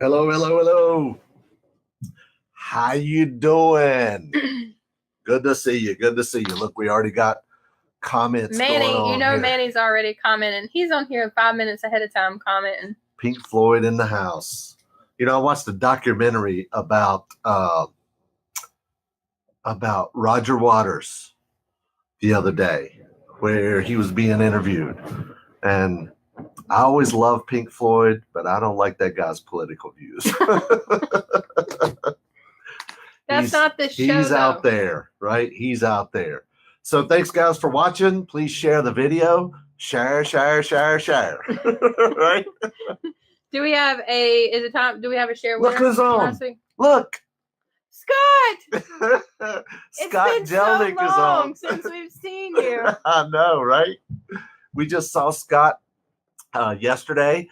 Hello, hello, hello. How you doing? Good to see you. Good to see you. Look, we already got comments Manny, going on you know here. Manny's already commenting. He's on here 5 minutes ahead of time commenting. Pink Floyd in the house. You know, I watched a documentary about Roger Waters the other day, where he was being interviewed, and I always love Pink Floyd, but I don't like that guy's political views. That's not the show. He's out there, right? He's out there. So thanks, guys, for watching. Please share the video. Share. Right? Do we have a share winner? Look who's on. Last week? Look. Scott! Scott Jelnick is on. Since we've seen you. I know, right? We just saw Scott yesterday.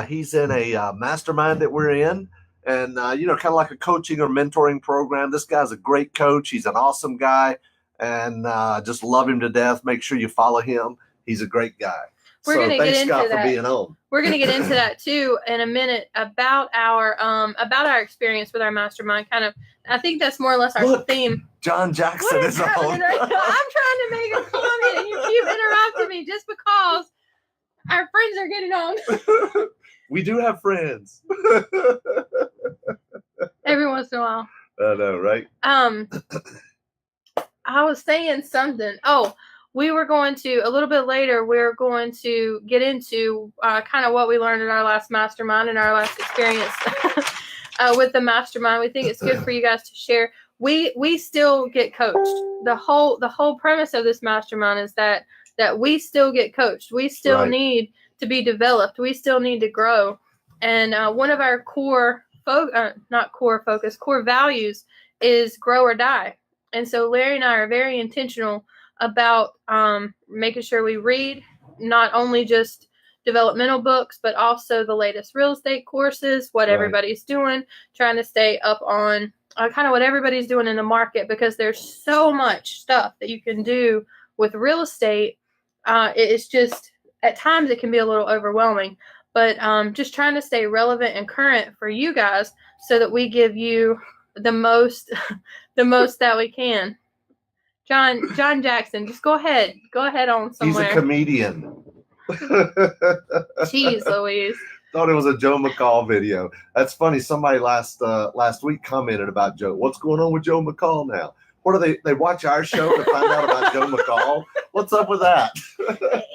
He's in a mastermind that we're in. And, kind of like a coaching or mentoring program. This guy's a great coach. He's an awesome guy. And just love him to death. Make sure you follow him. He's a great guy. We're going to get into Scott, that. For being on. We're going to get into that, too, in a minute about our experience with our mastermind. I think that's more or less our theme. John Jackson is on. Right now? I'm trying to make a comment, and you keep interrupting me just because our friends are getting on. We do have friends. Every once in a while. I know, right? I was saying something. Oh, we were going to, a little bit later, we're going to get into kind of what we learned in our last mastermind and our last experience with the mastermind. We think it's good for you guys to share. We still get coached. The whole premise of this mastermind is that we still get coached. We still need to be developed. We still need to grow. And one of our core values is grow or die. And so Larry and I are very intentional about making sure we read not only just developmental books, but also the latest real estate courses, what everybody's doing, trying to stay up on kind of what everybody's doing in the market, because there's so much stuff that you can do with real estate. It's just, at times it can be a little overwhelming, but just trying to stay relevant and current for you guys so that we give you the most that we can. John Jackson, just go ahead on somewhere. He's a comedian. Jeez Louise. Thought it was a Joe McCall video. That's funny. Somebody last week commented about Joe. What's going on with Joe McCall now? What are they watch our show to find out about Joe McCall? What's up with that?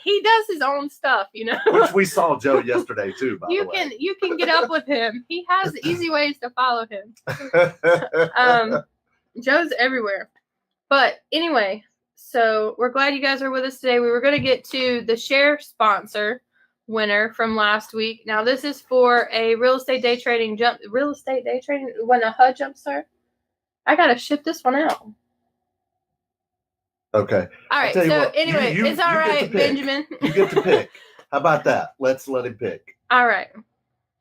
He does his own stuff, Which we saw Joe yesterday too, by the way. You can get up with him. He has easy ways to follow him. Joe's everywhere. But anyway, so we're glad you guys are with us today. We were going to get to the share sponsor winner from last week. Now this is for a real estate day trading when a HUD jumpstart. I gotta ship this one out. Okay. All right. So anyway, it's all right, Benjamin. You get to pick. How about that? Let's let him pick. All right.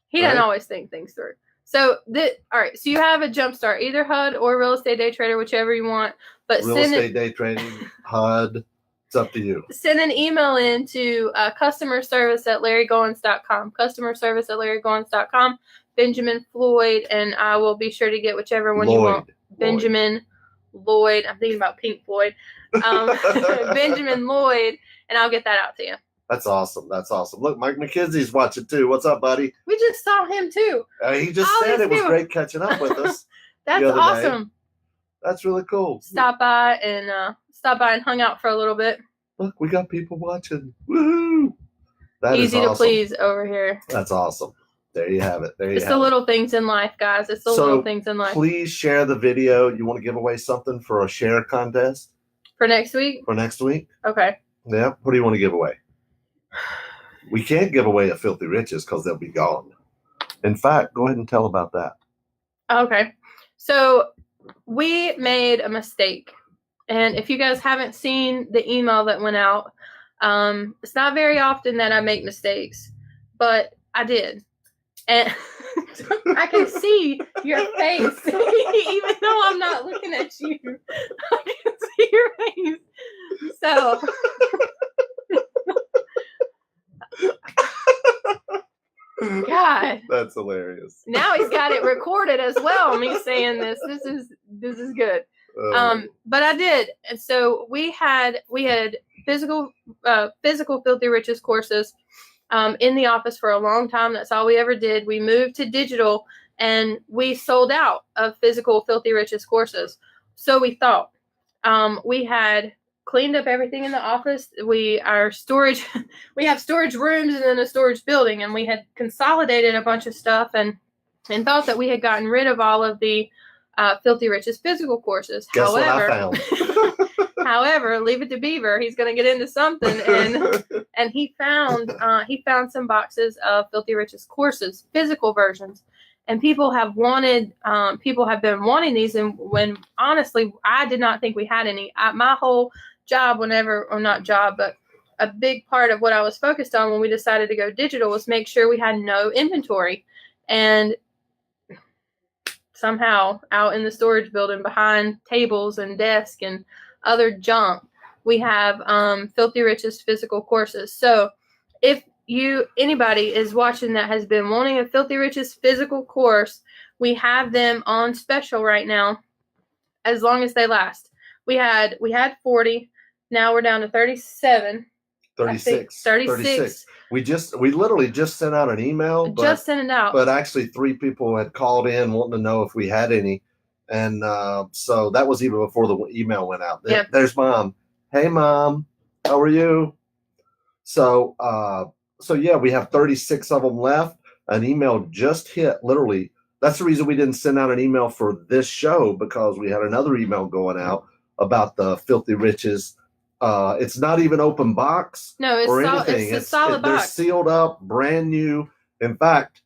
He doesn't always think things through. So all right. So you have a jumpstart, either HUD or real estate day trader, whichever you want. But real estate day trading, HUD. It's up to you. Send an email in to customerservice@larrygoins.com. Customerservice@larrygoins.com. Benjamin Floyd, and I will be sure to get whichever one you want. Benjamin Lloyd. I'm thinking about Pink Floyd. Benjamin Lloyd, and I'll get that out to you. That's awesome. Look, Mike McKenzie's watching too. What's up, buddy? We just saw him too. He just said it was great catching up with us. That's awesome. Day. That's really cool. Stop by and hung out for a little bit. Look, we got people watching. Woohoo! That Easy is awesome. To please over here. That's awesome. There you have it. It's the little things in life, guys. It's the little things in life. Please share the video. You want to give away something for a share contest? For next week? For next week? Okay. Yeah. What do you want to give away? We can't give away a Filthy Riches because they'll be gone. In fact, go ahead and tell about that. Okay. So we made a mistake. And if you guys haven't seen the email that went out, it's not very often that I make mistakes, but I did. And I can see your face, even though I'm not looking at you. I can see your face. So God. That's hilarious. Now he's got it recorded as well. Me saying this. This is good. But I did. And so we had physical filthy riches courses in the office for a long time. That's all we ever did. We moved to digital and we sold out of physical filthy riches courses. So we thought we had cleaned up everything in the office. We have storage rooms and then a storage building, and we had consolidated a bunch of stuff and thought that we had gotten rid of all of the filthy riches physical courses. Guess what I found? However, leave it to Beaver. He's going to get into something, and he found some boxes of filthy riches courses, physical versions, and people have been wanting these. And when honestly, I did not think we had any. My whole job, but a big part of what I was focused on when we decided to go digital was make sure we had no inventory. And somehow out in the storage building behind tables and desks and other junk, we have filthy riches physical courses. So if anybody is watching that has been wanting a filthy riches physical course, we have them on special right now as long as they last. We had 40, now we're down to 37. 36. We literally just sent out an email. But actually 3 people had called in wanting to know if we had any. And so that was even before the email went out. Yep. There's Mom. Hey, Mom. How are you? So yeah, we have 36 of them left. An email just hit, literally. That's the reason we didn't send out an email for this show, because we had another email going out about the filthy riches. It's not even open box. No, it's or anything. It's a solid box. They're sealed up, brand new. In fact,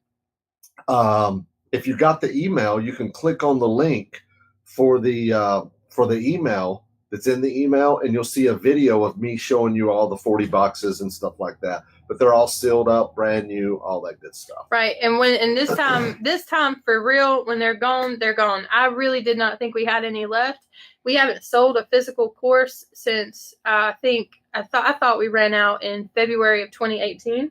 if you got the email, you can click on the link for the email that's in the email, and you'll see a video of me showing you all the 40 boxes and stuff like that. But they're all sealed up, brand new, all that good stuff. Right. And this time for real, when they're gone, they're gone. I really did not think we had any left. We haven't sold a physical course since I thought we ran out in February of 2018.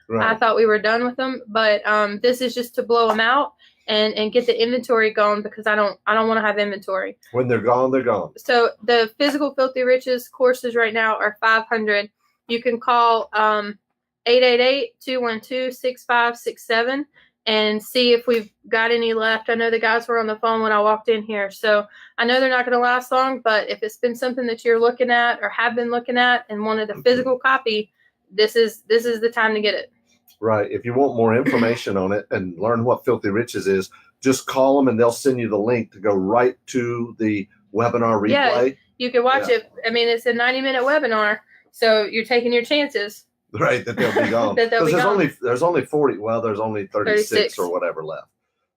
Right. I thought we were done with them, but this is just to blow them out and get the inventory going, because I don't want to have inventory. When they're gone, they're gone. So the physical filthy riches courses right now are $500. You can call 888-212-6567 and see if we've got any left. I know the guys were on the phone when I walked in here, so I know they're not going to last long, but if it's been something that you're looking at or have been looking at and wanted a physical copy, this is the time to get it. Right. If you want more information on it and learn what Filthy Riches is, just call them and they'll send you the link to go right to the webinar replay. Yeah, you can watch it. I mean, it's a 90-minute webinar, so you're taking your chances. Right, that they'll be gone. Because there's only 40. Well, there's only 36 or whatever left.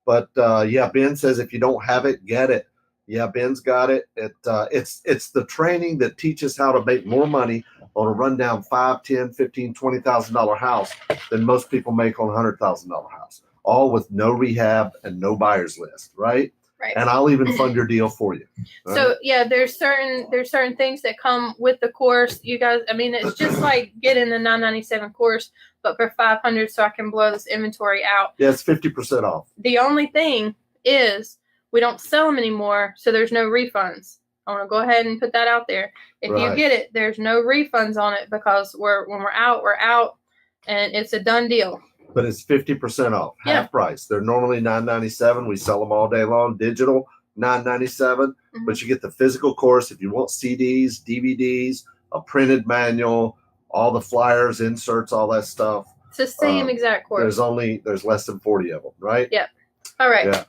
But yeah, Ben says if you don't have it, get it. Yeah, Ben's got it. It's the training that teaches how to make more money on a rundown $5, $10, $15, $20,000 house than most people make on a $100,000 house. All with no rehab and no buyer's list, right? Right. And I'll even fund your deal for you. Right? So yeah, there's certain things that come with the course. You guys, I mean, it's just like getting the $997 course, but for $500, so I can blow this inventory out. Yeah, it's 50% off. The only thing is we don't sell them anymore, so there's no refunds. I want to go ahead and put that out there. If you get it, there's no refunds on it, because when we're out, and it's a done deal. But it's 50% off, half price. They're normally $997. We sell them all day long. Digital, $997. Mm-hmm. But you get the physical course if you want CDs, DVDs, a printed manual, all the flyers, inserts, all that stuff. It's the same exact course. There's less than 40 of them, right? Yep. All right. Yeah.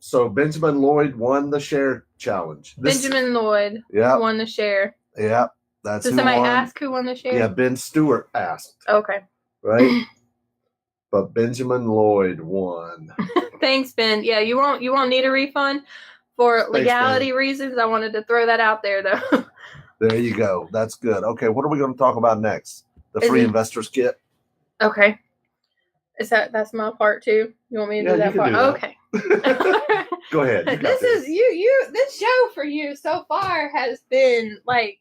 So Benjamin Lloyd won the share challenge. Benjamin Lloyd won the share. Yeah. That's Did somebody ask who won the share? Yeah, Ben Stewart asked. Okay. Right? But Benjamin Lloyd won. Thanks, Ben. Yeah, you won't need a refund for legality reasons. I wanted to throw that out there, though. There you go. That's good. Okay, what are we going to talk about next? The free investors kit. Okay. That's my part too? You want me to do that part? Okay. Go ahead. This show for you so far has been like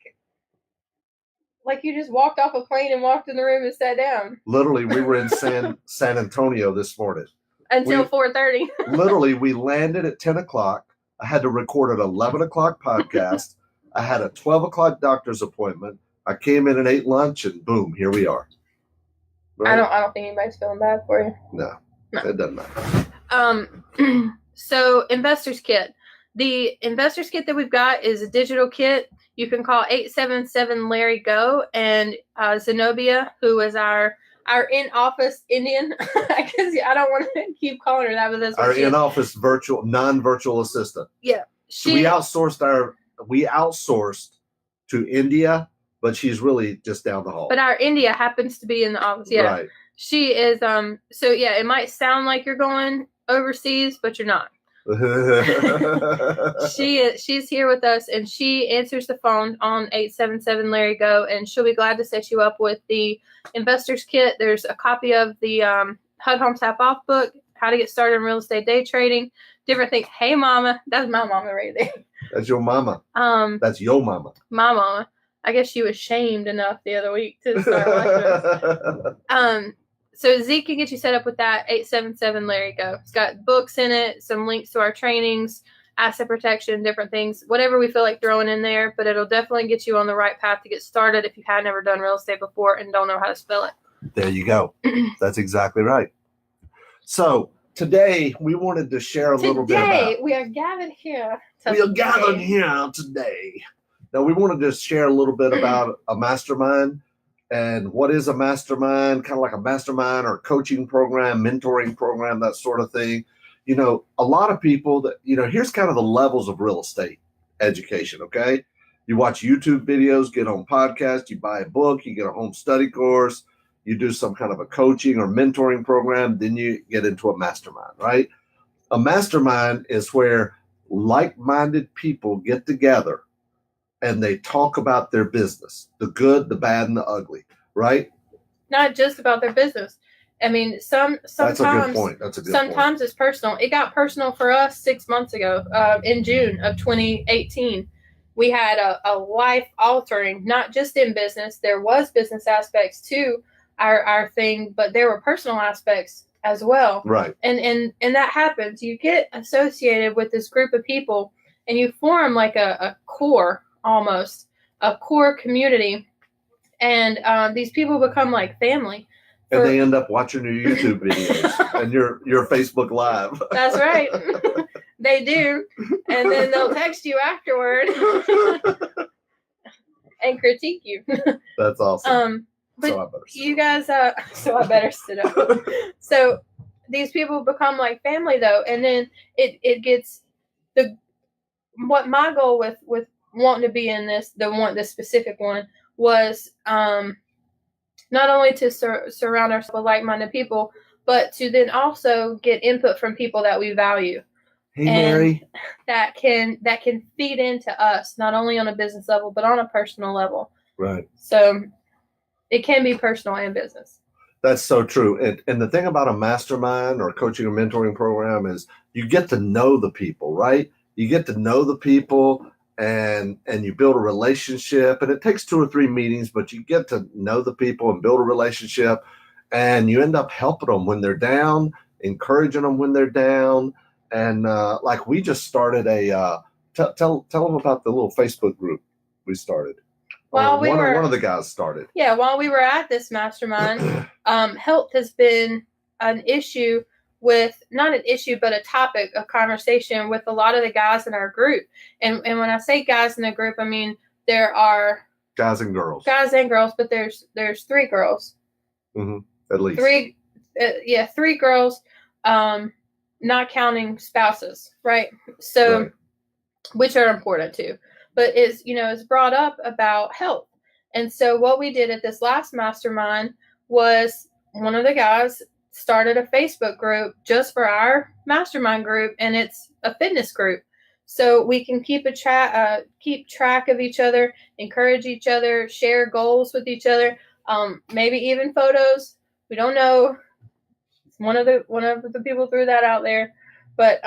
like you just walked off a plane and walked in the room and sat down. Literally, we were in San Antonio this morning. Until 4:30. Literally, we landed at 10 o'clock. I had to record an 11 o'clock podcast. I had a 12 o'clock doctor's appointment. I came in and ate lunch, and boom, here we are. Right? I don't think anybody's feeling bad for you. No. It doesn't matter. So Investors Kit. The Investors Kit that we've got is a digital kit. You can call 877-LARRY-GO, and Zenobia, who is our in-office Indian. I guess I don't want to keep calling her that, but that's what our in-office non-virtual assistant. Yeah. So we outsourced to India, but she's really just down the hall. But our India happens to be in the office. Yeah. Right. She is so yeah, it might sound like you're going overseas, but you're not. She's here with us, and she answers the phone on 877-LARRY-GO, and she'll be glad to set you up with the Investors Kit. There's a copy of the HUD Homes Half Off book, How to Get Started in Real Estate Day Trading, different things. Hey mama, that's my mama right there. That's your mama. That's your mama. My mama. I guess she was shamed enough the other week to start watching us. So Z can get you set up with that, 877-LARRY-GO. It's got books in it, some links to our trainings, asset protection, different things, whatever we feel like throwing in there, but it'll definitely get you on the right path to get started if you had never done real estate before and don't know how to spell it. There you go. That's exactly right. So today we wanted to share a little bit about... we are gathered here. We are gathered here today. Now we wanted to share a little bit about a mastermind. And what is a mastermind? Kind of like a mastermind or coaching program, mentoring program, that sort of thing. You know, a lot of people that, here's kind of the levels of real estate education, okay? You watch YouTube videos, get on podcasts, you buy a book, you get a home study course, you do some kind of a coaching or mentoring program, then you get into a mastermind, right? A mastermind is where like-minded people get together and they talk about their business, the good, the bad, and the ugly, right? Not just about their business. I mean, sometimes that's a good point. Sometimes it's personal. It got personal for us 6 months ago, in June of 2018. We had a life-altering, not just in business. There was business aspects to our thing, but there were personal aspects as well. Right. And that happens. You get associated with this group of people, and you form like a core. Almost a core community, and these people become like family. And they end up watching your YouTube videos and your Facebook Live. That's right. They do, and then they'll text you afterward and critique you. That's awesome. But so I better you guys, so I better sit up. So these people become like family, though, and then it gets what my goal with wanting to be in this specific one was not only to surround ourselves with like-minded people, but to then also get input from people that we value. Hey, Mary. That can feed into us, not only on a business level, but on a personal level. Right. So it can be personal and business. That's so true. And the thing about a mastermind or coaching or mentoring program is you get to know the people, right? You get to know the people and you build a relationship, and it takes 2 or 3 meetings, but you get to know the people and build a relationship, and you end up helping them when they're down, encouraging them when they're down. And like we just started tell them about the little Facebook group we started. Well, one of the guys started. Yeah, while we were at this mastermind, health has been an issue not an issue, but a topic of conversation with a lot of the guys in our group. And when I say guys in the group, I mean there are guys and girls, but there's 3 girls. Mm-hmm. At least 3. 3 girls, not counting spouses, right? So, right. Which are important too. But it's brought up about health. And so what we did at this last mastermind was one of the guys started a Facebook group just for our mastermind group, and it's a fitness group. So we can keep track of each other, encourage each other, share goals with each other, maybe even photos. We don't know. One of the people threw that out there, but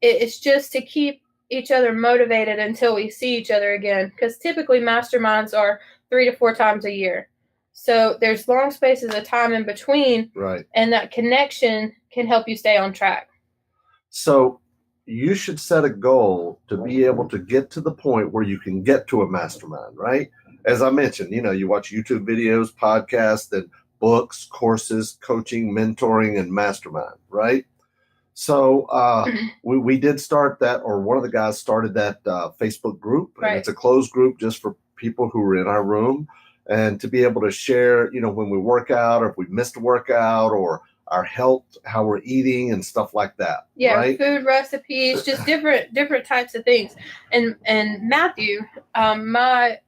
it's just to keep each other motivated until we see each other again. Because typically masterminds are 3 to 4 times a year. So there's long spaces of time in between. Right. And that connection can help you stay on track. So you should set a goal to be able to get to the point where you can get to a mastermind, right? As I mentioned, you watch YouTube videos, podcasts, and books, courses, coaching, mentoring, and mastermind, right? So we did start that, or one of the guys started that Facebook group, and Right. it's a closed group just for people who are in our room, and to be able to share, when we work out, or if we missed a workout, or our health, how we're eating, and stuff like that. Yeah, right? Food recipes, just different types of things. And Matthew, my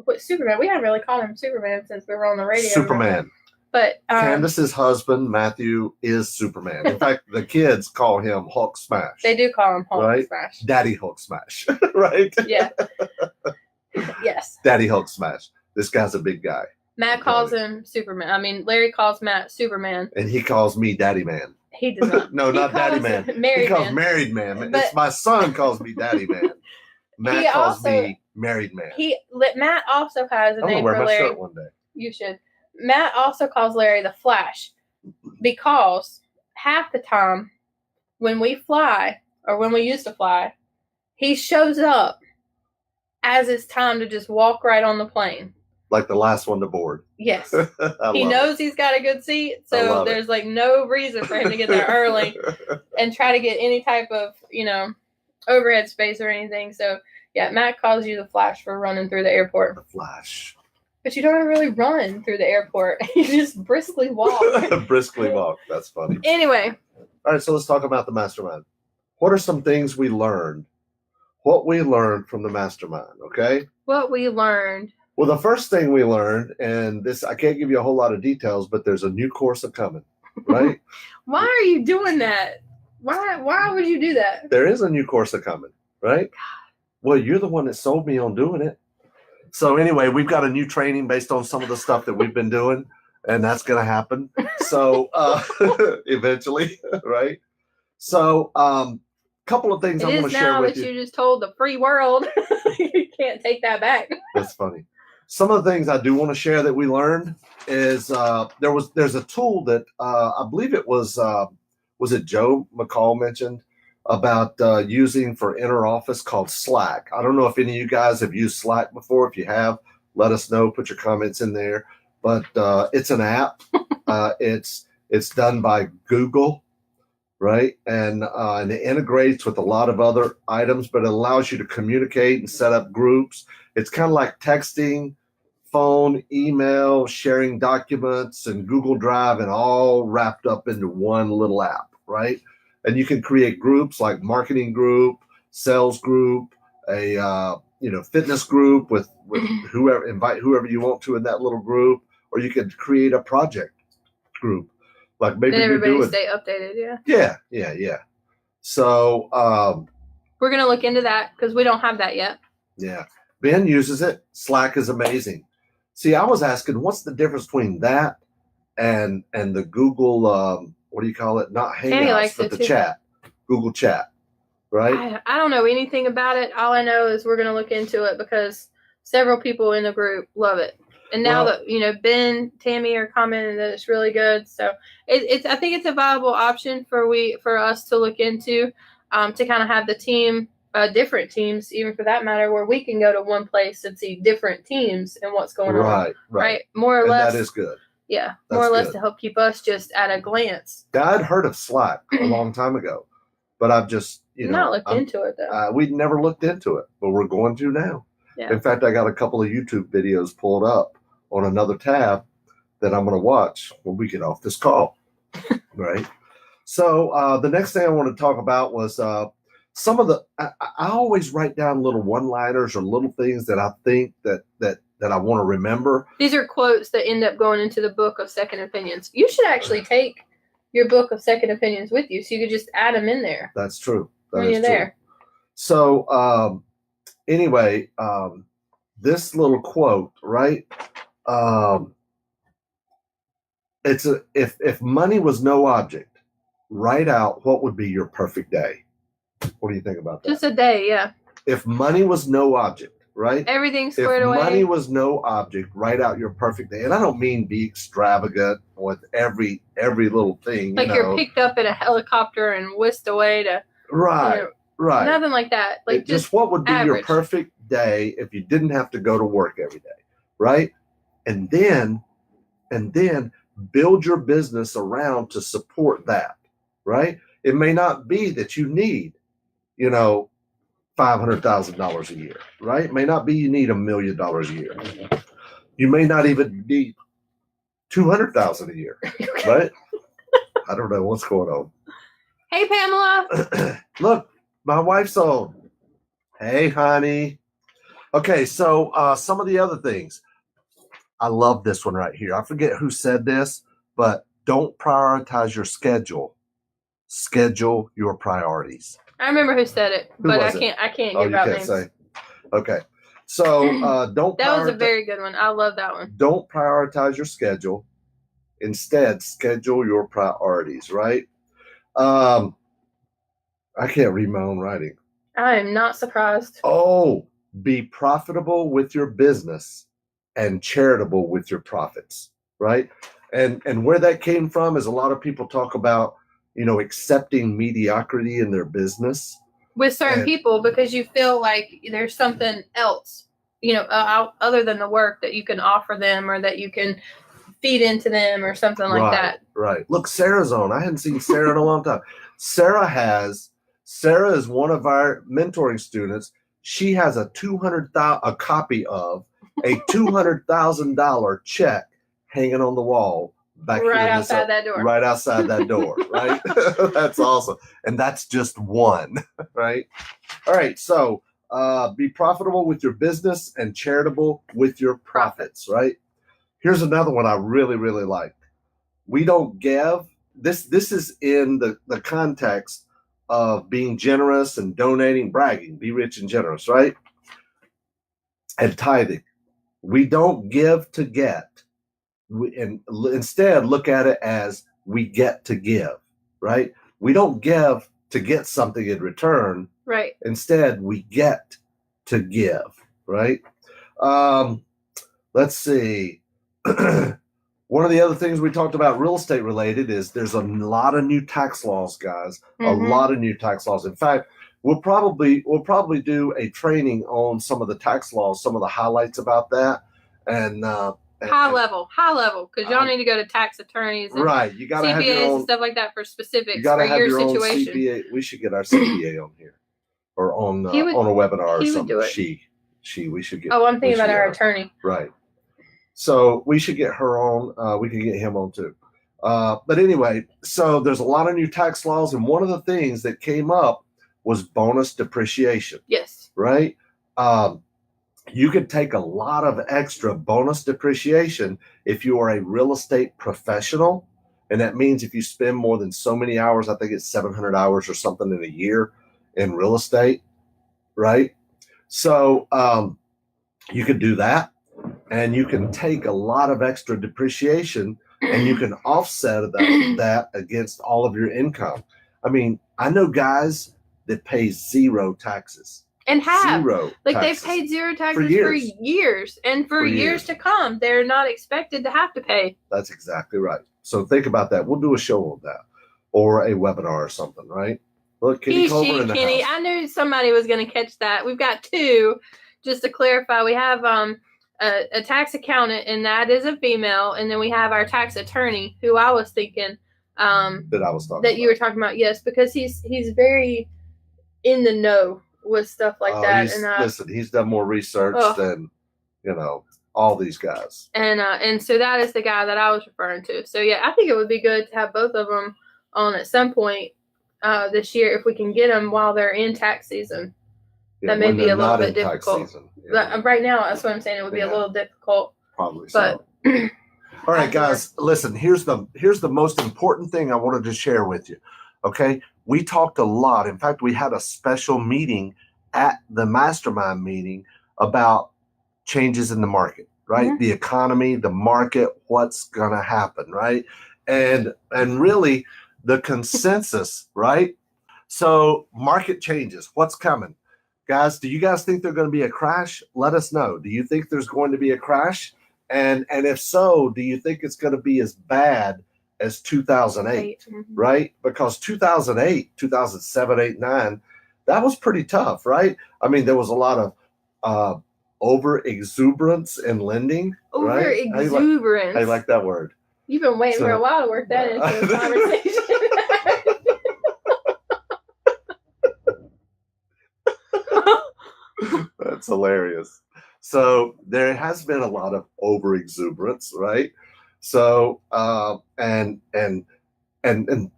what Superman? We haven't really called him Superman since we were on the radio. Superman. But Kandas' husband, Matthew, is Superman. In fact, the kids call him Hulk Smash. They do call him Hulk right? Smash. Daddy Hulk Smash, right? Yeah. Yes. Daddy Hulk Smash. This guy's a big guy. Matt calls him Superman. I mean, Larry calls Matt Superman. And he calls me Daddy Man. He does not. No, He not Daddy calls Man. him Married He calls Man. Married Man. But- It's my son calls me Daddy Man. Matt calls me Married Man. Matt also has a I'm gonna name wear for my Larry. shirt one day. You should. Matt also calls Larry the Flash because half the time when we fly, or when we used to fly, he shows up as it's time to just walk right on the plane. Like the last one to board. Yes. I He love knows he's got a good seat, I so love there's like no reason for him to get there early and try to get any type of, overhead space or anything. So, yeah, Matt calls you the Flash for running through the airport. The Flash. But you don't really run through the airport. You just briskly walk. Briskly walk. That's funny. Anyway. All right, so let's talk about the mastermind. What are some things we learned? What we learned from the mastermind, okay? What we learned. Well, the first thing we learned, and this, I can't give you a whole lot of details, but there's a new course coming, right? Why are you doing that? Why would you do that? There is a new course coming, right? Well, you're the one that sold me on doing it. So anyway, we've got a new training based on some of the stuff that we've been doing, and that's going to happen. So eventually, right? So couple of things I'm going to share with you. It is now that you just told the free world. You can't take that back. That's funny. Some of the things I do want to share that we learned is there's a tool that I believe it was it Joe McCall mentioned about using for inner office called Slack. I don't know if any of you guys have used Slack before. If you have, let us know. Put your comments in there. But it's an app. It's done by Google, right? And it integrates with a lot of other items, but it allows you to communicate and set up groups. It's kind of like texting, phone, email, sharing documents, and Google Drive, and all wrapped up into one little app, right? And you can create groups like marketing group, sales group, a fitness group with whoever, invite whoever you want to in that little group, or you could create a project group, like maybe and everybody you're doing. Stay updated, yeah. Yeah. So we're gonna look into that because we don't have that yet. Yeah, Ben uses it. Slack is amazing. See, I was asking, what's the difference between that and the Google? What do you call it? Not Hangouts, but the chat, Google Chat, right? I don't know anything about it. All I know is we're going to look into it because several people in the group love it. And now that, Ben, Tammy are commenting that it's really good. So I think it's a viable option for us to look into, to kind of have the team, different teams, even for that matter, where we can go to one place and see different teams and what's going on. Right. More or less. That is good. Yeah, That's more or less good. to help keep us just at a glance. I'd heard of Slack a long time ago, but I've just, not looked into it though. We'd never looked into it, but we're going to now. Yeah. In fact, I got a couple of YouTube videos pulled up on another tab that I'm going to watch when we get off this call. Right. So the next thing I want to talk about was some of I always write down little one-liners or little things that I think that I want to remember. These are quotes that end up going into the book of Second Opinions. You should actually take your book of Second Opinions with you so you could just add them in there. That's true. When you're there. So anyway, this little quote, right? It's if money was no object, write out what would be your perfect day. What do you think about that? Just a day, yeah. If money was no object, right? Everything's If squared away. money was no object, write out your perfect day. And I don't mean be extravagant with every little thing. Like you're picked up in a helicopter and whisked away to right, right. Nothing like that. Like just what would be your average. perfect day if you didn't have to go to work every day, right? And then build your business around to support that, right? It may not be that you need, $500,000 a year, right? It may not be you need $1 million a year. You may not even need 200,000 a year, right? I don't know what's going on. Hey, Pamela. Look, my wife's on. Hey, honey. Okay, so some of the other things. I love this one right here. I forget who said this, but don't prioritize your schedule. Schedule your priorities. I remember who said it, but I can't give out names. Say. Okay. So don't. That was a very good one. I love that one. Don't prioritize your schedule. Instead, schedule your priorities. Right. I can't read my own writing. I am not surprised. Oh, be profitable with your business and charitable with your profits. Right. And where that came from is a lot of people talk about, accepting mediocrity in their business with certain people because you feel like there's something else, other than the work that you can offer them or that you can feed into them or something like that. Right. Look, Sarah's on. I hadn't seen Sarah in a long time. Sarah is one of our mentoring students. She has a copy of a $200,000 check hanging on the wall. Right outside that door. Right outside that door, right? That's awesome. And that's just one, right? All right. So be profitable with your business and charitable with your profits, right? Here's another one I really, really like. We don't give. This is in the context of being generous and donating, bragging, be rich and generous, right? And tithing. We don't give to get. And instead look at it as we get to give, right? We don't give to get something in return. Right. Instead, we get to give, right? Let's see. One of the other things we talked about real estate related is there's a lot of new tax laws, guys. Mm-hmm. A lot of new tax laws. In fact, we'll probably do a training on some of the tax laws, some of the highlights about that, and high level, because y'all need to go to tax attorneys and right. You got to have your own and stuff like that for specifics for your situation. CPA. We should get our CPA on here or on a webinar or something. We should get. Oh, I'm thinking about our attorney. Right. So we should get her on. We can get him on too. But anyway, so there's a lot of new tax laws, and one of the things that came up was bonus depreciation. Yes. Right. You could take a lot of extra bonus depreciation if you are a real estate professional. And that means if you spend more than so many hours, I think it's 700 hours or something in a year in real estate, right? So you could do that. And you can take a lot of extra depreciation and you can offset that against all of your income. I mean, I know guys that pay zero taxes. And have. Zero taxes. They've paid zero taxes for years. And for years to come, they're not expected to have to pay. That's exactly right. So think about that. We'll do a show on that or a webinar or something, right? Look, Kenny Culver in the Kenny. house. I knew somebody was going to catch that. We've got two. Just to clarify, we have a tax accountant, and that is a female. And then we have our tax attorney, who I was thinking that you were talking about. Yes, because he's very in the know with stuff like that. Listen, he's done more research than all these guys. And so that is the guy that I was referring to. So yeah, I think it would be good to have both of them on at some point this year if we can get them while they're in tax season. Yeah, that may be a little bit difficult. Yeah. Right now, that's what I'm saying. It would be a little difficult. Probably so. All right, guys, listen, here's the most important thing I wanted to share with you. Okay. We talked a lot. In fact, we had a special meeting at the Mastermind meeting about changes in the market, right? Mm-hmm. The economy, the market, what's going to happen, right? And really the consensus, right? So market changes, what's coming? Guys, do you guys think there's going to be a crash? Let us know. Do you think there's going to be a crash? And if so, do you think it's going to be as bad as 2008? Mm-hmm. Right? Because 2008, 2007, 8, 9, that was pretty tough, right? I mean, there was a lot of over exuberance in lending. Over right? exuberance. How you like that word? You've been waiting for a while to work that into the conversation. That's hilarious. So there has been a lot of over exuberance, right? So and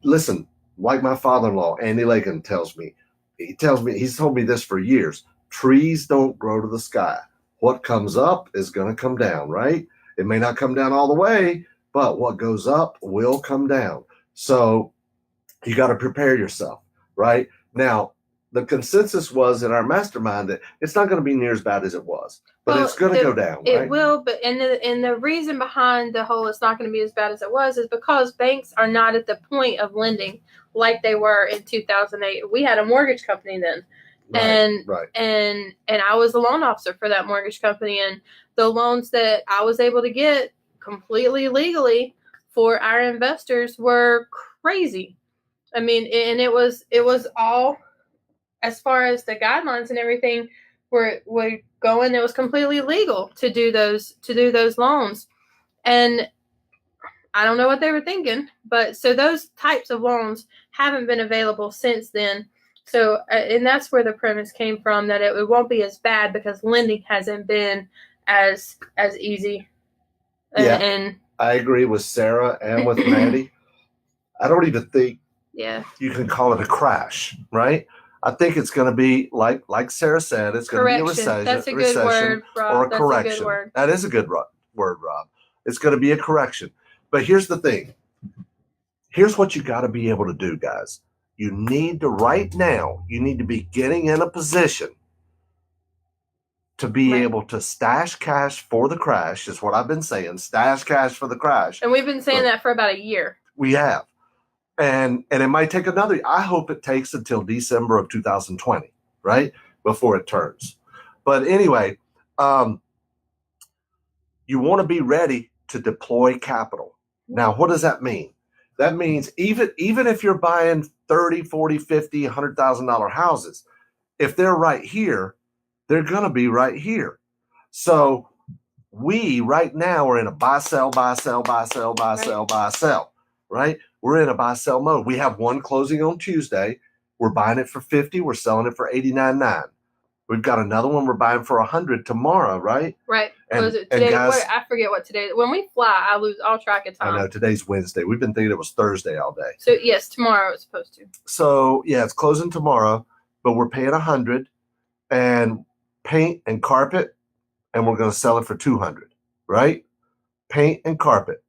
listen, like my father-in-law, Andy Lakin tells me, he's told me this for years. Trees don't grow to the sky. What comes up is going to come down, right? It may not come down all the way, but what goes up will come down. So you got to prepare yourself, right? Now, the consensus was in our mastermind that it's not going to be near as bad as it was, but it's going to go down. It right? will, but and the reason behind the whole it's not going to be as bad as it was is because banks are not at the point of lending like they were in 2008. We had a mortgage company then, and I was the loan officer for that mortgage company, and the loans that I was able to get completely legally for our investors were crazy. I mean, and it was all, as far as the guidelines and everything were going, it was completely legal to do those loans. And I don't know what they were thinking, but so those types of loans haven't been available since then. So, and that's where the premise came from, that it won't be as bad because lending hasn't been as easy. Yeah, and I agree with Sarah and with Maddie. I don't even think you can call it a crash, right? I think it's going to be like Sarah said, it's going to be a recession. That's a good word, Rob. Or a correction. A good word. That is a good word, Rob. It's going to be a correction. But here's the thing. Here's what you got to be able to do, guys. You need to, right now, you need to be getting in a position to be able to stash cash for the crash, is what I've been saying. Stash cash for the crash. And we've been saying that for about a year. We have. And it might take another, I hope it takes until December of 2020, right? Before it turns. But anyway, you want to be ready to deploy capital. Now, what does that mean? That means even if you're buying 30, 40, 50, $100,000 houses, if they're right here, they're going to be right here. So we right now are in a buy, sell, buy, sell, buy, sell, buy, sell, buy, sell, right? We're in a buy, sell mode. We have one closing on Tuesday. We're buying it for 50. We're selling it for 89.9. We've got another one we're buying for 100 tomorrow, right? Right. And, was it today? guys, I forget what today. When we fly, I lose all track of time. I know today's Wednesday. We've been thinking it was Thursday all day. So yes, tomorrow it's supposed to. So yeah, it's closing tomorrow, but we're paying 100, and paint and carpet, and we're going to sell it for 200, right? Paint and carpet,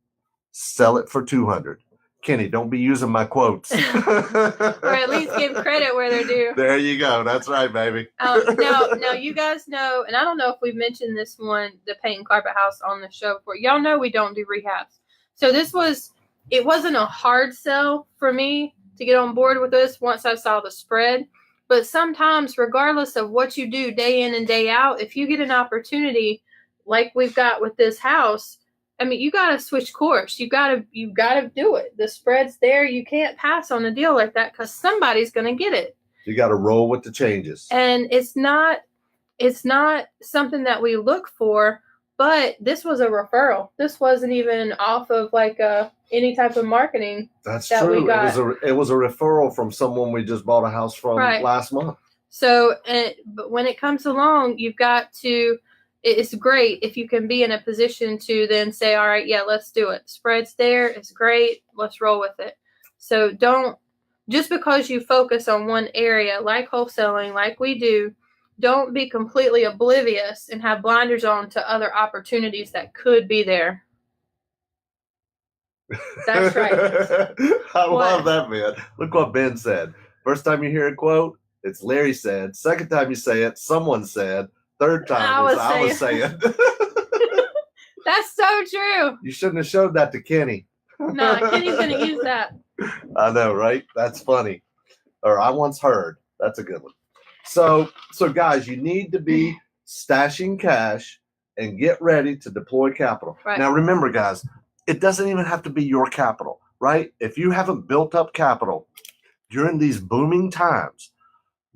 sell it for 200. Kenny, don't be using my quotes. Or at least give credit where they're due. There you go. That's right, baby. Now you guys know, and I don't know if we've mentioned this one, the paint and carpet house, on the show before. Y'all know we don't do rehabs. So it wasn't a hard sell for me to get on board with this once I saw the spread. But sometimes, regardless of what you do day in and day out, if you get an opportunity like we've got with this house, I mean, you got to switch course. You got to do it. The spread's there. You can't pass on a deal like that because somebody's going to get it. You got to roll with the changes. And it's not something that we look for, but this was a referral. This wasn't even off of like any type of marketing. That's true. It was a referral from someone we just bought a house from last month. So, but when it comes along, you've got to. It's great if you can be in a position to then say, all right, yeah, let's do it. Spread's there. It's great. Let's roll with it. So just because you focus on one area, like wholesaling, like we do, don't be completely oblivious and have blinders on to other opportunities that could be there. That's right. I love that, man. Look what Ben said. First time you hear a quote, it's Larry said. Second time you say it, someone said. Third time I was saying. That's so true. You shouldn't have showed that to Kenny. No, Kenny's going to use that. I know, right? That's funny. Or I once heard. That's a good one. So guys, you need to be stashing cash and get ready to deploy capital. Right. Now, remember, guys, it doesn't even have to be your capital, right? If you haven't built up capital during these booming times,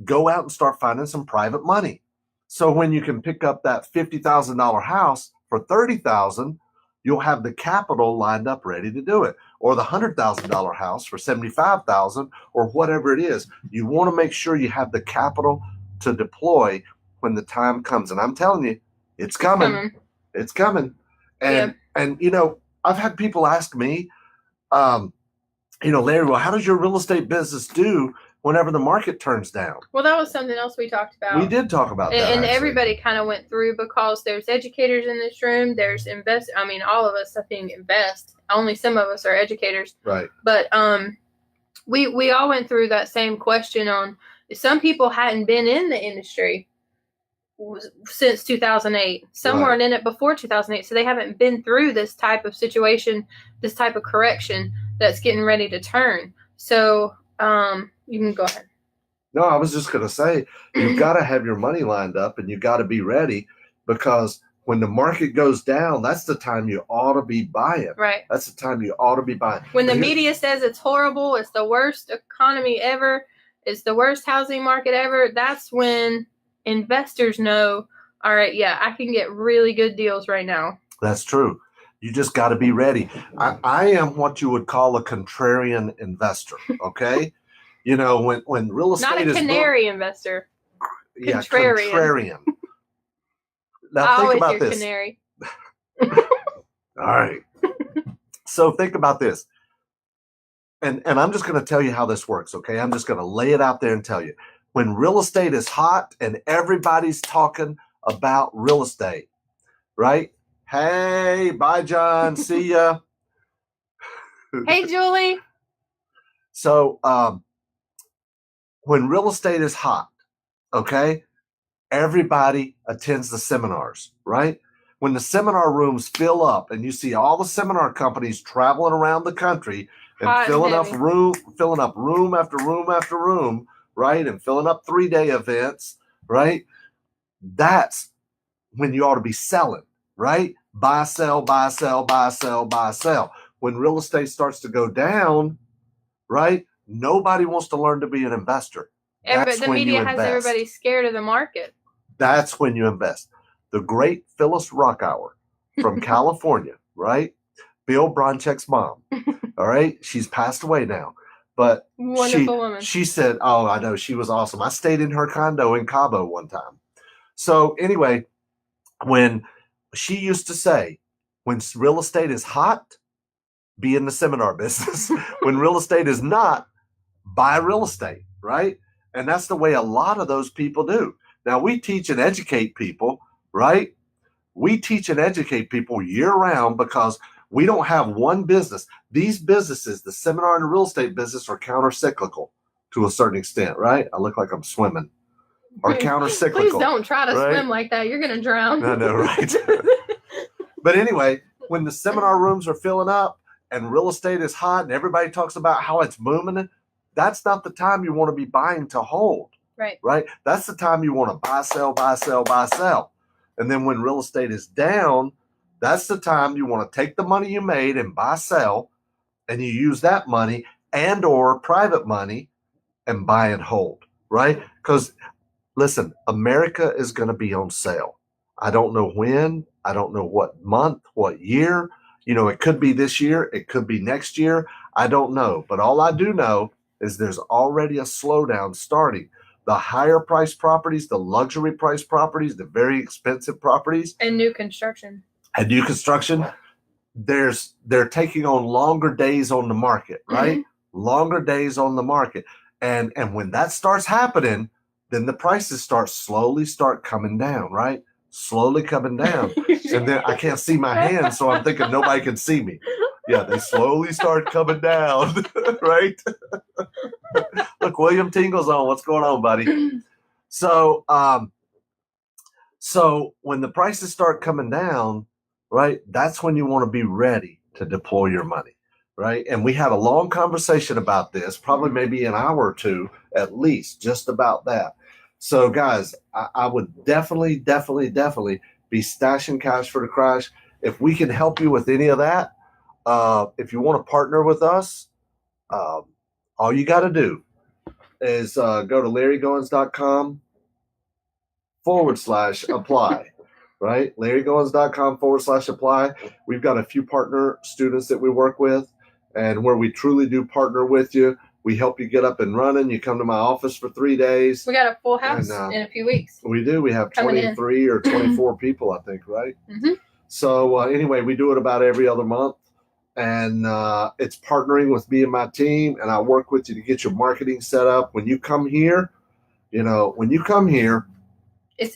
go out and start finding some private money. So when you can pick up that $50,000 house for $30,000, you'll have the capital lined up ready to do it, or the $100,000 house for $75,000, or whatever it is. You want to make sure you have the capital to deploy when the time comes. And I'm telling you, it's coming. It's coming. And you know, I've had people ask me, you know, Larry, well, how does your real estate business do whenever the market turns down? Well, that was something else we talked about. We did talk about that. And everybody kind of went through, because there's educators in this room. There's I mean, all of us, I think, invest. Only some of us are educators. Right. But we all went through that same question on, some people hadn't been in the industry since 2008. Some weren't in it before 2008. So they haven't been through this type of situation, this type of correction that's getting ready to turn. So you can go ahead. No, I was just going to say, you've got to have your money lined up, and you've got to be ready, because when the market goes down, that's the time you ought to be buying. Right. That's the time you ought to be buying. When the media says it's horrible, it's the worst economy ever, it's the worst housing market ever, that's when investors know, all right, yeah, I can get really good deals right now. That's true. You just got to be ready. I am what you would call a contrarian investor, okay? You know, when real estate not a is canary investor. Yeah, contrarian. Now think about this. Canary. All right. So think about this. And I'm just going to tell you how this works, okay? I'm just going to lay it out there and tell you. When real estate is hot and everybody's talking about real estate, right? Hey, bye, John. See ya. Hey, Julie. So when real estate is hot, okay, everybody attends the seminars, right? When the seminar rooms fill up and you see all the seminar companies traveling around the country and filling up room after room after room, right? And filling up 3-day events, right? That's when you ought to be selling, right? Buy, sell, buy, sell, buy, sell, buy, sell. When real estate starts to go down, right? Nobody wants to learn to be an investor. The media has everybody scared of the market. That's when you invest. The great Phyllis Rockhour from California, right? Bill Broncheck's mom. All right. She's passed away now. But wonderful woman. She said, oh, I know, she was awesome. I stayed in her condo in Cabo one time. So anyway, when she used to say, when real estate is hot, be in the seminar business. When real estate is not, buy real estate, right? And that's the way a lot of those people do. Now, we teach and educate people, right? We teach and educate people year round, because we don't have one business. These businesses, the seminar and the real estate business, are counter-cyclical to a certain extent, right? I look like I'm swimming. Or counter-cyclical. Please don't try to swim like that. You're going to drown. I know, right? But anyway, when the seminar rooms are filling up and real estate is hot and everybody talks about how it's booming, that's not the time you want to be buying to hold. Right. Right? That's the time you want to buy, sell, buy, sell, buy, sell. And then when real estate is down, that's the time you want to take the money you made and buy, sell, and you use that money and or private money and buy and hold, right? Because listen, America is going to be on sale. I don't know when, I don't know what month, what year. You know, it could be this year, it could be next year. I don't know. But all I do know is there's already a slowdown starting. The higher price properties, the luxury price properties, the very expensive properties. And new construction. They're taking on longer days on the market, right? Mm-hmm. Longer days on the market. And when that starts happening, then the prices slowly start coming down, right? Slowly coming down. And then I can't see my hands, so I'm thinking nobody can see me. Yeah, they slowly start coming down, right? Look, William Tingle's on. What's going on, buddy? So when the prices start coming down, right, that's when you want to be ready to deploy your money, right? And we had a long conversation about this, probably maybe an hour or two at least, just about that. So guys, I would definitely be stashing cash for the crash. If we can help you with any of that, if you want to partner with us, all you got to do is go to LarryGoins.com/apply, right? LarryGoins.com/apply. We've got a few partner students that we work with, and where we truly do partner with you. We help you get up and running. You come to my office for 3 days. We got a full house in a few weeks. We do. We have 23 or 24 people, I think, right? Mm-hmm. So anyway, we do it about every other month. And it's partnering with me and my team, and I work with you to get your marketing set up. When you come here, it's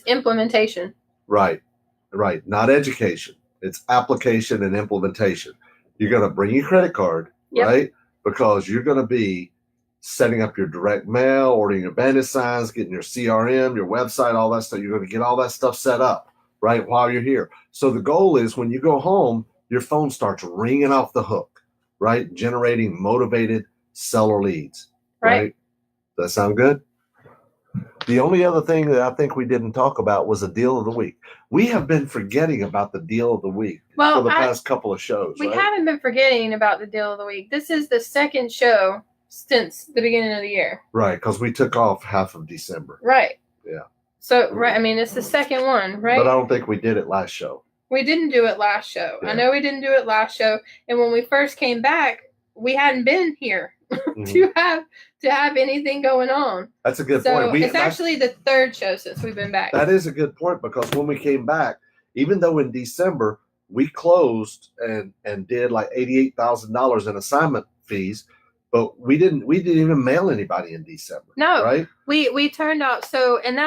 implementation. Right. Not education. It's application and implementation. You're going to bring your credit card, right? Because you're going to be setting up your direct mail, ordering your bandit signs, getting your CRM, your website, all that stuff. You're going to get all that stuff set up, right, while you're here. So the goal is when you go home, your phone starts ringing off the hook, right? Generating motivated seller leads, right? Does that sound good? The only other thing that I think we didn't talk about was the deal of the week. We have been forgetting about the deal of the week for the past couple of shows. We haven't been forgetting about the deal of the week. This is the second show since the beginning of the year. Right, because we took off half of December. Right. Yeah. So, right, I mean, it's the second one, right? But I don't think we did it last show. We didn't do it last show. Yeah. I know we didn't do it last show. And when we first came back, we hadn't been here to have anything going on. That's a good point. It's actually the third show since we've been back. That is a good point, because when we came back, even though in December we closed and did like $88,000 in assignment fees, but we didn't even mail anybody in December. No, right? We turned out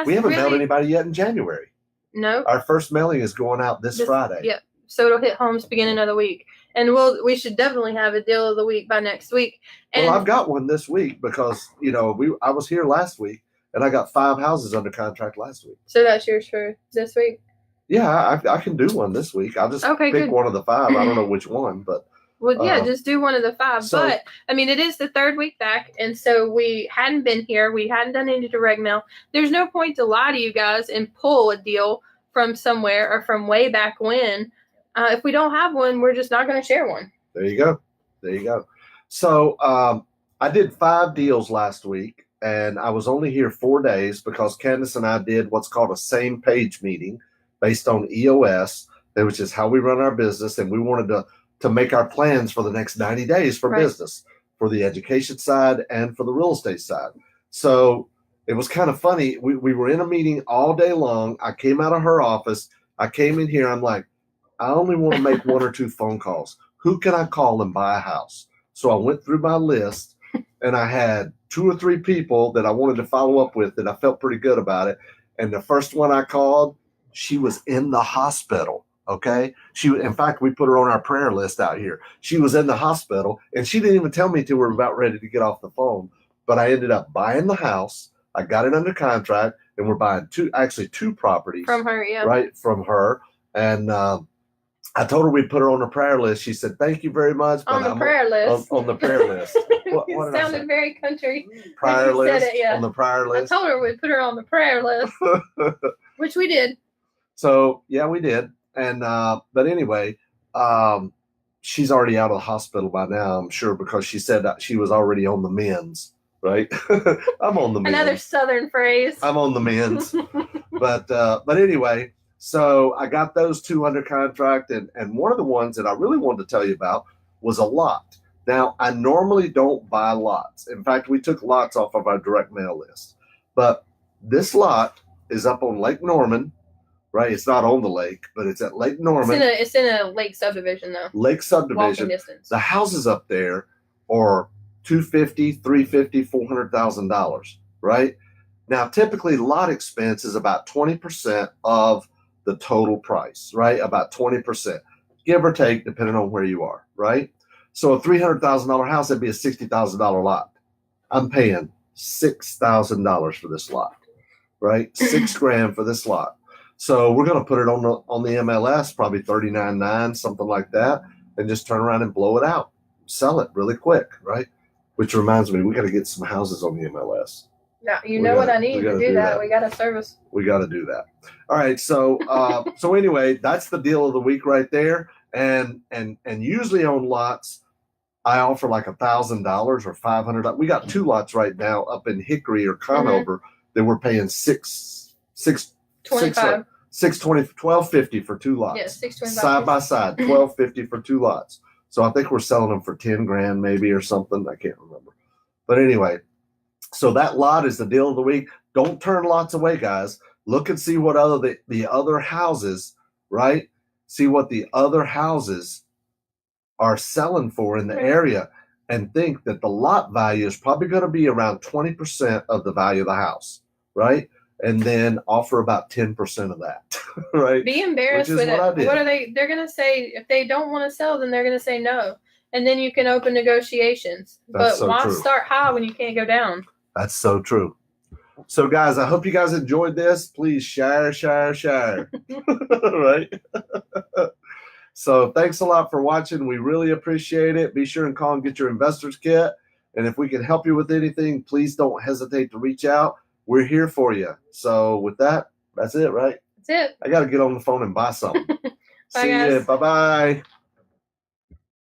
we haven't mailed anybody yet in January. No, our first mailing is going out this Friday. Yep. So it'll hit homes beginning of the week, and we should definitely have a deal of the week by next week. And well, I've got one this week because I was here last week and I got 5 houses under contract last week. So that's yours for this week. Yeah, I can do one this week. I'll just pick one of the 5. I don't know which one, but. Well, yeah, just do one of the 5. So, but, I mean, it is the third week back, and so we hadn't been here. We hadn't done any direct mail. There's no point to lie to you guys and pull a deal from somewhere or from way back when. If we don't have one, we're just not going to share one. There you go. So I did 5 deals last week, and I was only here 4 days because Kandas and I did what's called a same page meeting based on EOS, which is how we run our business, and we wanted to make our plans for the next 90 days for business, for the education side and for the real estate side. So it was kind of funny. We were in a meeting all day long. I came out of her office. I came in here. I'm like, I only want to make 1 or 2 phone calls. Who can I call and buy a house? So I went through my list, and I had 2 or 3 people that I wanted to follow up with, and I felt pretty good about it. And the first one I called, she was in the hospital. Okay. In fact, we put her on our prayer list out here. She was in the hospital, and she didn't even tell me till we were about ready to get off the phone. But I ended up buying the house. I got it under contract, and we're buying 2 properties from her. Yeah. Right. From her. And, I told her we'd put her on the prayer list. She said, "Thank you very much." But on the prayer list. On the prayer list. What sounded very country. Prayer list. Said it, yeah. On the prayer list. I told her we'd put her on the prayer list, which we did. So yeah, we did. And but anyway, she's already out of the hospital by now, I'm sure, because she said that she was already on the mends. Right? I'm on the mends. Another Southern phrase. I'm on the mends. But anyway. So I got those 2 under contract, and one of the ones that I really wanted to tell you about was a lot. Now, I normally don't buy lots. In fact, we took lots off of our direct mail list. But this lot is up on Lake Norman, right? It's not on the lake, but it's at Lake Norman. It's in a lake subdivision, though. Lake subdivision. Walking distance. The houses up there are $250,000, $350,000, $400,000, right? Now, typically, lot expense is about 20% of the total price, right? About 20%, give or take, depending on where you are, right? So a $300,000 house, that'd be a $60,000 lot. I'm paying $6,000 for this lot, right? $6,000 for this lot. So we're going to put it on the MLS, probably $39,900, something like that, and just turn around and blow it out, sell it really quick, right? Which reminds me, we got to get some houses on the MLS. Now, you know what I need to do that. We got a service. We got to do that. All right. So, so anyway, that's the deal of the week right there. And usually on lots, I offer like $1,000 or $500. We got 2 lots right now up in Hickory or Conover that we're paying $12.50 for 2 lots. Yeah, $6.25 side by side, $12.50 for 2 lots. So I think we're selling them for 10 grand maybe or something. I can't remember. But anyway, so that lot is the deal of the week. Don't turn lots away, guys. Look and see what the other houses, right? See what the other houses are selling for in the area, and think that the lot value is probably going to be around 20% of the value of the house, right? And then offer about 10% of that, right? Be embarrassed with it. What are they? They're going to say, if they don't want to sell, then they're going to say no. And then you can open negotiations. But why start high when you can't go down? That's so true. So, guys, I hope you guys enjoyed this. Please share. Right? So thanks a lot for watching. We really appreciate it. Be sure and call and get your investor's kit. And if we can help you with anything, please don't hesitate to reach out. We're here for you. So with that, that's it, right? That's it. I got to get on the phone and buy something. See you. Bye-bye.